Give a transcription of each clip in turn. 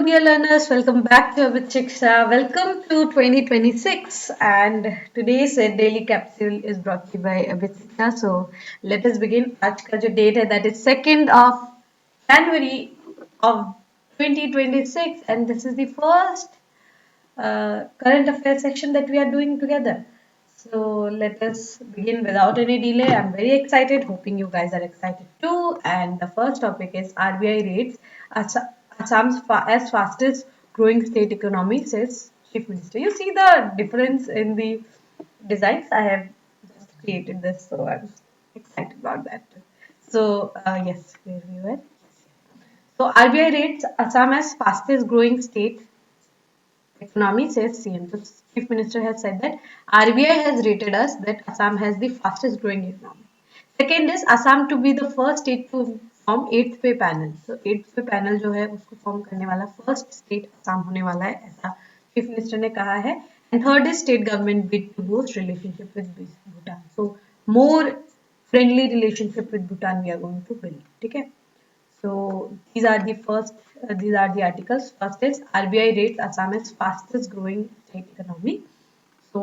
dear learners, welcome back to with Shiksha. Welcome to 2026, and today's daily capsule is brought to you by Abhit Shiksha. So let us begin. आज का जो date है that is 2nd of January of 2026, and this is the first current affairs section that we are doing together. So let us begin without any delay. I'm very excited, hoping you guys are excited too. And the first topic is RBI rates Assam's as fastest growing state economy, says Chief Minister. You see the difference in the designs. I have just created this, so I'm excited about that too. So yes, where we were. So RBI rates Assam as fastest growing state economy, says CM. The Chief Minister has said that RBI has rated us that Assam has the fastest growing economy. Second is Assam to be the first state to form 8th pay panel. So 8th pay panel जो है उसको form करने वाला first state Assam होने वाला है, ऐसा chief minister ने कहा है. And third is state government bid to boost relationship with Bhutan. So more friendly relationship with Bhutan we are going to build. ठीक है. So these are the first, these are the articles. First is RBI rates Assam as fastest growing state economy. So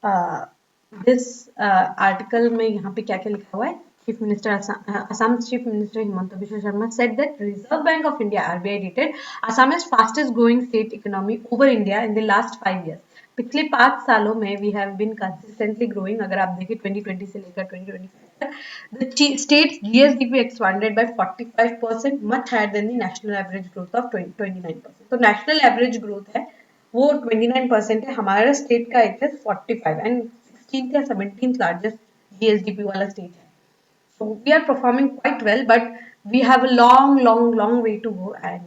uh, this article में यहाँ पे क्या-क्या लिखा हुआ है? Chief Minister Assam's Chief Minister Himanta Biswa Sharma said that Reserve Bank of India (RBI) rated Assam as fastest growing state economy over India in the last 5 years. पिछले 5 सालों में we have been consistently growing. अगर आप देखें 2020 से लेकर 2025 तक, the state's GSDP expanded by 45%, much higher than the national average growth of 29%. तो national average growth है वो 29% है. हमारा स्टेट का इट इज 45 एंड 16th या 17th लार्जेस्ट जीएसडीपी वाला स्टेट है. So we are performing quite well, but we have a long way to go and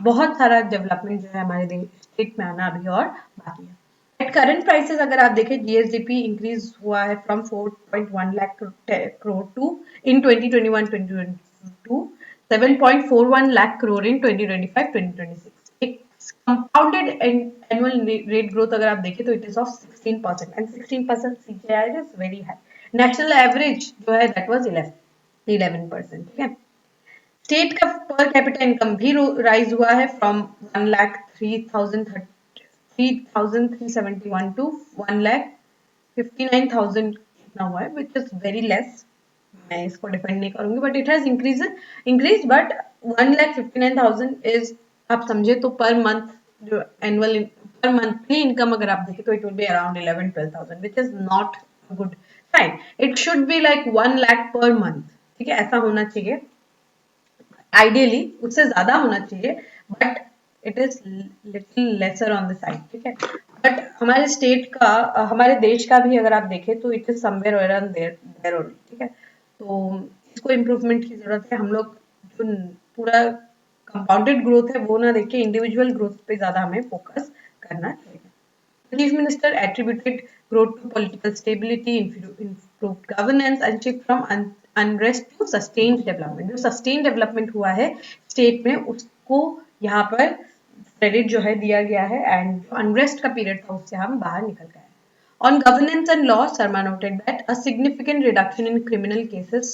बहुत सारा डेवलपमेंट जो है हमारे स्टेट में आना अभी और बाकी है. एट करंट प्राइसेस अगर आप देखें जीएसडीपी इंक्रीज हुआ है फ्रॉम 4.1 लाख करोड़ टू इन 2021-2022 7.41 लाख करोड़ इन 2025-2026. एक कंपाउंडेड एनुअल रेट ग्रोथ अगर आप देखें तो it is of 16% and 16% CGI is very high. National average जो है दैट वाज 11%. ठीक है. स्टेट का पर कैपिटा इनकम भी राइज हुआ है फ्रॉम 1,03,371 टू 1,59,000 कितना हुआ है, विच इज वेरी लेस. मैं इसको डिफेंड नहीं करूंगी but it has increase but 1,59,000 is, आप समझे तो पर मंथ जो एनुअल पर मंथली इनकम अगर आप देखें तो it will be around 11-12,000 which is not good. Fine, it should be like 1 lakh per month. ठीक है, ऐसा होना चाहिए आइडियली, उससे ज्यादा होना चाहिए but it is little lesser on the side. ठीक है, बट हमारे स्टेट का हमारे देश का भी अगर आप देखें तो it is somewhere around there only. ठीक है, तो इसको इम्प्रूवमेंट की जरूरत है. हम लोग जो पूरा कंपाउंडेड ग्रोथ है वो ना देख के इंडिविजुअल ग्रोथ पे ज्यादा हमें फोकस करना चाहिए. Chief Minister attributed growth to political stability, improved governance, and shift from unrest to sustained development. जो sustained development हुआ है स्टेट में उसको यहाँ पर क्रेडिट जो है दिया गया है एंड अनरेस्ट का पीरियड था उससे हम बाहर निकल गए. On governance and law, Sharma noted that a significant reduction in criminal cases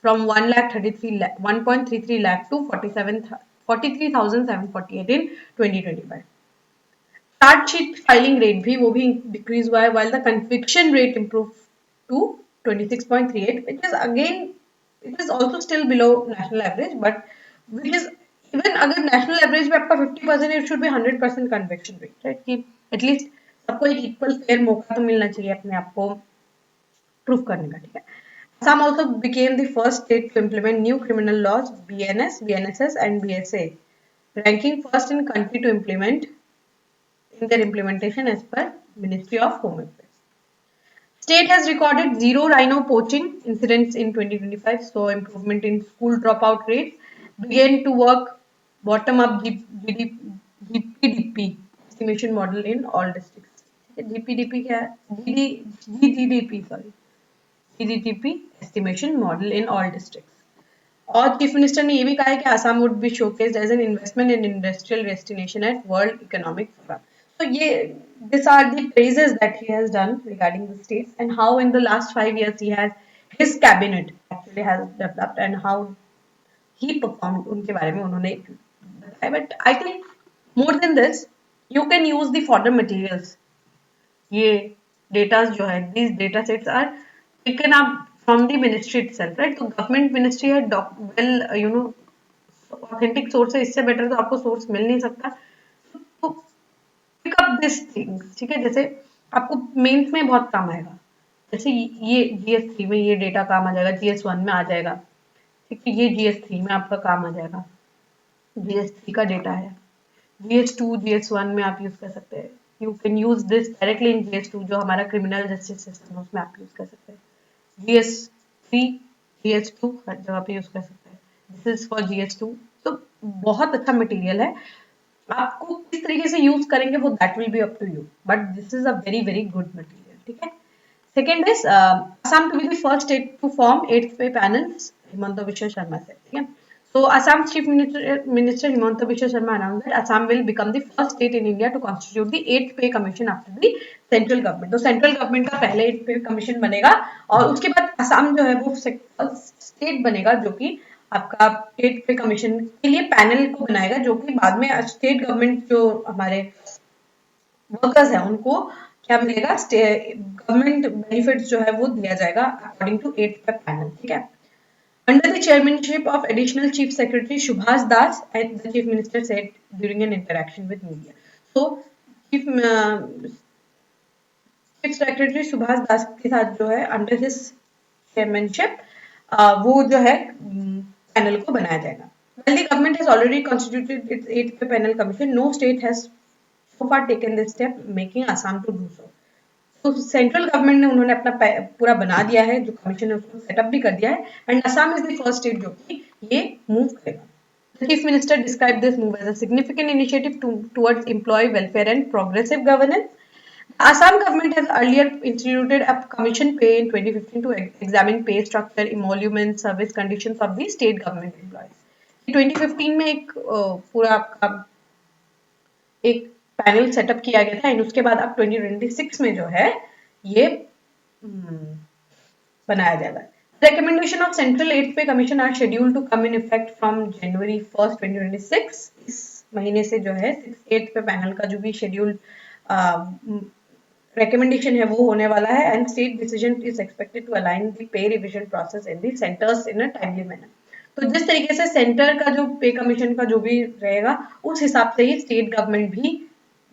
from 1.33 lakh to 43,748 in 2025. Chargesheet filing rate भी वो भी डिक्रीज हुआ है while the conviction rate improved to 26.38 which is again it is also still below national average but which is even अगर national average में आपका 50% it should be 100% conviction rate, right? कि at least सबको एक इक्वल फेयर मौका तो मिलना चाहिए अपने आप को प्रूफ करने का. ठीक है. Assam also became the first state to implement new criminal laws BNS, BNSS and BSA, ranking first in country to implement in their implementation as per Ministry of Home Affairs. State has recorded zero rhino poaching incidents in 2025, so improvement in school dropout rates, began to work bottom-up GPDP estimation model in all districts. GPDP क्या है? GDP sorry, GDP estimation model in all districts. और chief minister ने ये भी कहा है कि Assam would be showcased as an investment in industrial destination at world economic forum. So these are the praises that he has done regarding the states and how in the last 5 years his cabinet actually has developed and how he perform, उनके बारे में उन्होंने बताया. But I think more than this you can use the fodder materials. ये data जो है, these data sets are taken up from the ministry itself, right? तो government ministry है, well you know authentic source है, इससे better तो आपको source मिल नहीं सकता. तो पिक अप दिस थिंग्स, ठीक है. जैसे आपको मेंस में बहुत काम आएगा. जैसे ये GS3 में ये डेटा काम आ जाएगा, GS1 में आ जाएगा, ठीक है. ये GS3 में आपका काम आ जाएगा, GS3 का डेटा है. GS2 GS1 में आप यूज कर सकते हैं. You can use this directly in GS2, जो हमारा क्रिमिनल जस्टिस सिस्टम है उसमें आप यूज कर सकते हैं. GS3 GS2 हर जगह पे यूज कर सकते हैं. This is for GS2. तो बहुत अच्छा मटेरियल है. आपको किस तरीके से यूज करेंगे वो that will be up to you, but this is a very very good material, ठीक है. Second is Assam to be the first state to form 8th pay panels, Himanta Biswa Sharma said. Okay? So Assam's Chief Minister Himanta Biswa Sharma announced that Assam will become the first state in India to constitute the 8th pay commission after the central government. तो central government का पहले 8th पे commission बनेगा और उसके बाद असम जो है वो स्टेट बनेगा जो कि आपका 8th पे कमीशन के लिए पैनल को बनाएगा, जो कि बाद में स्टेट गवर्नमेंट जो हमारे वर्कर्स हैं उनको क्या मिलेगा, गवर्नमेंट बेनिफिट्स जो है वो दिया जाएगा अकॉर्डिंग टू 8th पे पैनल, ठीक है. Under the chairmanship of Additional Chief Secretary Subhas Das, and the Chief Minister said during an interaction with media. So, Chief Chief Secretary Subhas Das के साथ जो है under his chairmanship वो जो है पैनल को बनाया जाएगा. While the government has already constituted its 8th panel commission, no state has so far taken this step, making Assam to do so. तो सेंट्रल गवर्नमेंट ने उन्होंने अपना पूरा बना दिया है, जो कमीशन है उसको सेटअप भी कर दिया है, and Assam is the first state जो कि ये मूव करेगा. The Chief Minister described this move as a significant initiative towards employee welfare and progressive governance. Assam government has earlier instituted a commission pay in 2015 to examine pay structure, emoluments, service conditions of the state government employees. 2015 में एक पूरा आपका एक panel setup किया गया था, and उसके बाद अब 2026 में जो है ये बनाया जाएगा. Recommendation of Central 8th Pay Commission are scheduled to come in effect from January 1st, 2026. इस महीने से जो है 8th पे पैनल का जो भी शेड्यूल recommendation है वो होने वाला है, and state decision is expected to align the pay revision process in the centers in a timely manner. तो जिस तरीके से सेंटर का जो पे कमीशन का जो भी रहेगा उस हिसाब से ही स्टेट गवर्नमेंट भी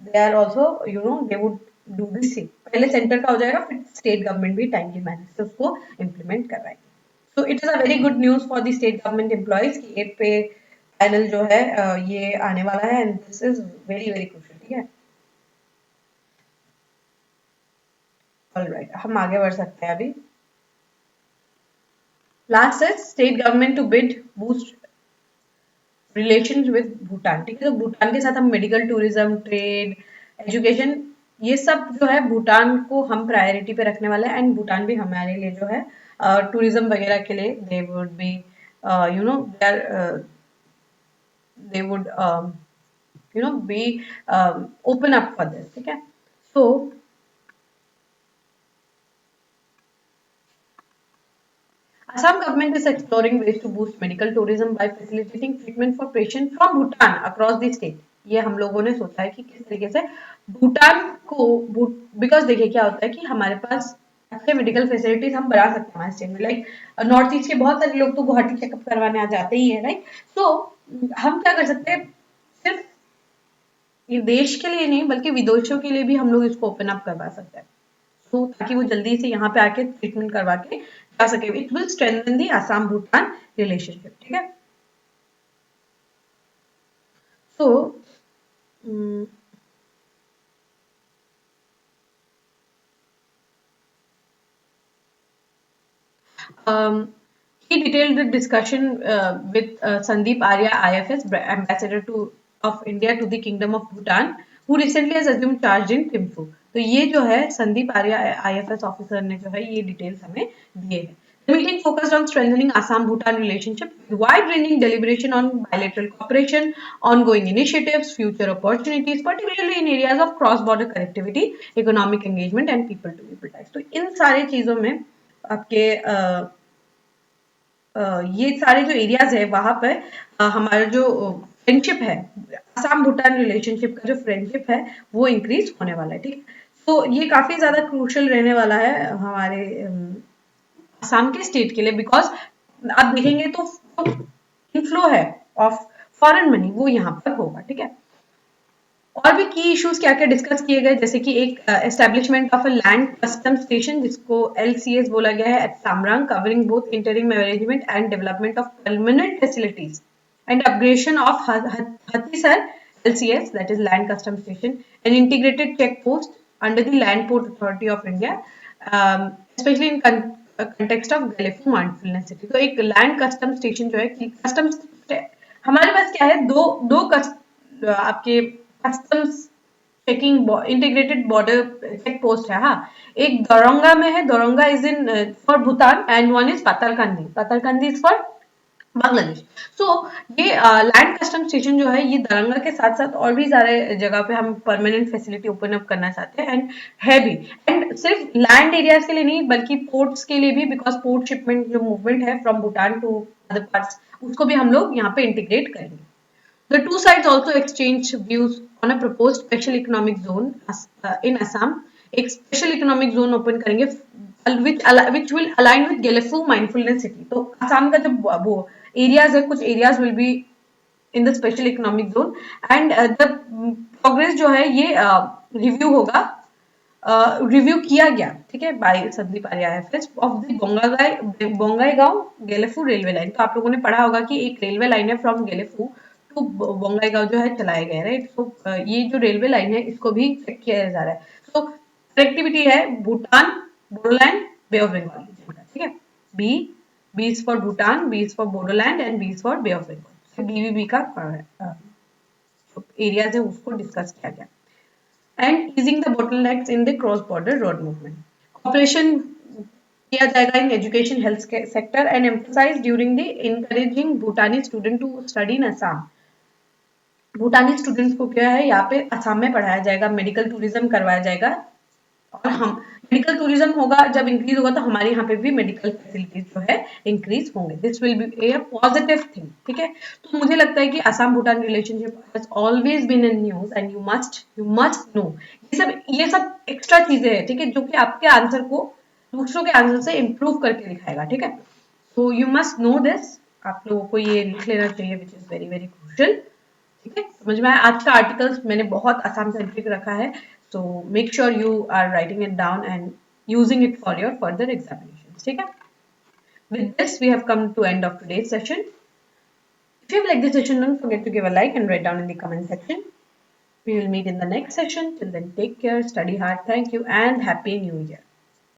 they are also they would do the same. पहले सेंटर का हो जाएगा, फिर स्टेट गवर्नमेंट भी टाइमली मैनर से उसको इम्प्लीमेंट करवाएगी. So it is a very good news for the state government employees की 8th पे पैनल जो है ये आने वाला है, and this is very very crucial, ठीक है. ऑलराइट, हम आगे बढ़ सकते हैं अभी. लास्ट है state government to bid boost relation with Bhutan, ठीक है. तो भूटान के साथ हम मेडिकल टूरिज्म, ट्रेड, एजुकेशन, ये सब जो है भूटान को हम प्रायोरिटी पे रखने वाले हैं, एंड भूटान भी हमारे लिए जो है टूरिज्म वगैरह के लिए they would be they would be open up for this, ठीक है. सो Assam government is exploring ways to boost medical tourism by facilitating treatment for patients from Bhutan across the state. ये हम लोगों ने सोचा है कि किस तरीके से भूटान को, बिकॉज देखिए क्या होता है कि हमारे पास अच्छे मेडिकल फैसिलिटीज हम बना सकते हैं हमारे स्टेट में. लाइक नॉर्थ ईस्ट के बहुत सारे लोग तो गुवाहाटी चेकअप करवाने आ जाते ही है, राइट. तो हम क्या कर सकते हैं, सिर्फ ये देश के लिए नहीं बल्कि विदेशों के लिए भी हम लोग इसको ओपन अप करवा सकते हैं, तो ताकि वो जल्दी से यहाँ पे आके ट्रीटमेंट करवा के जा सके. It will strengthen the Assam Bhutan relationship, ठीक है. सो he detailed the discussion with Sandeep Arya, IFS ambassador of India to the Kingdom of Bhutan, who recently has assumed charge in Thimphu. तो ये जो है संदीप आर्या IFS ऑफिसर ने जो है ये डिटेल्स हमें दिए हैं. The meeting focused on strengthening Assam-Bhutan relationship, wide-ranging deliberation on bilateral cooperation, ongoing initiatives, future opportunities, particularly in areas of cross-border connectivity, economic engagement, and people-to-people ties. तो इन सारे चीजों में आपके ये सारे जो एरियाज है वहां पर हमारा जो फ्रेंडशिप है, असम भूटान रिलेशनशिप का जो फ्रेंडशिप है वो इंक्रीज होने वाला है, ठीक। तो ये काफी ज्यादा क्रूशल रहने वाला है हमारे असम के स्टेट के लिए, बिकॉज आप देखेंगे तो इनफ्लो है ऑफ फॉरेन मनी वो यहाँ पर होगा, ठीक है। और भी की इश्यूज क्या क्या डिस्कस किए गए, जैसे कि एक establishment of a land custom station जिसको LCS बोला गया है at Samrang, covering both interim management and development of permanent facilities and upgradation of Hathisar LCS, that is land custom station, an integrated check post under the Land Port Authority of India, especially in context of Galefu Mindfulness City। तो एक land custom station जो है कि custom हमारे पास क्या है, दो दो आपके customs checking integrated border check post है। हाँ, एक दौरंगा में है, Darranga is in for Bhutan and one is Patharkandi, Patharkandi is for Bangladesh. So ये लैंड कस्टम स्टेशन जो है ये दरंगा के साथ साथ और भी सारे जगह पे हम परमानेंट फैसिलिटी ओपन अप करना चाहते हैं, एंड है भी। एंड सिर्फ लैंड एरियाज के लिए नहीं बल्कि पोर्ट्स के लिए भी, बिकॉज पोर्ट शिपमेंट जो मूवमेंट है from Bhutan to other parts उसको भी हम लोग यहाँ पे इंटीग्रेट करेंगे। The two sides also exchange views on a proposed special economic zone in Assam। एक special economic zone open करेंगे which will align with Gelefu mindfulness city। तो असम का जो वो areas है, कुछ areas will be in the special economic zone and the progress जो है ये review होगा, रिव्यू किया गया, ठीक है, by Sandeep Arya of the Bongaigaon Gelephu railway line. तो आप लोगों ने पढ़ा होगा कि एक रेलवे लाइन है फ्रॉम गेलेफू टू बोंगाईगांव जो है चलाया गया है, राइट। तो ये जो रेलवे लाइन है इसको भी चेक किया जा रहा है। तो कनेक्टिविटी है भूटान, बोडोलैंड, बे ऑफ बंगाल, ठीक है। B B is for Bhutan, B is for Bodoland and B is for Bay of Bengal. BBB का एरियाज है उसको डिस्कस किया गया। And easing the bottlenecks in the cross-border road movement. Cooperation किया जाएगा in education health sector and emphasized during the encouraging Bhutanese student to study in Assam। भूटानी students को क्या है यहाँ पे असम में पढ़ाया जाएगा, मेडिकल टूरिज्म करवाया जाएगा, और हम मेडिकल टूरिज्म होगा जब इंक्रीज होगा तो हमारे यहाँ पे भी मेडिकल फैसिलिटीज जो है इंक्रीज होंगे। This will be a positive thing, ठीक है। तो मुझे लगता है कि Assam Bhutan relationship has always been in news and you must know. ये सब एक्स्ट्रा चीजें हैं, ठीक है, जो कि आपके आंसर को दूसरों के आंसर से इम्प्रूव करके दिखाएगा, ठीक है। So you must no this, आप लोगों को ये लिख लेना चाहिए which is very very crucial, ठीक है। समझ में आया? आज का आर्टिकल्स मैंने बहुत आसान सेंट्रिक रखा है, so make sure you are writing it down and using it for your further examinations, ठीक है। With this we have come to end of today's session। If you have liked this session, don't forget to give a like and write down in the comment section। We will meet in the next session. Till then, take care, study hard, thank you, and happy new year।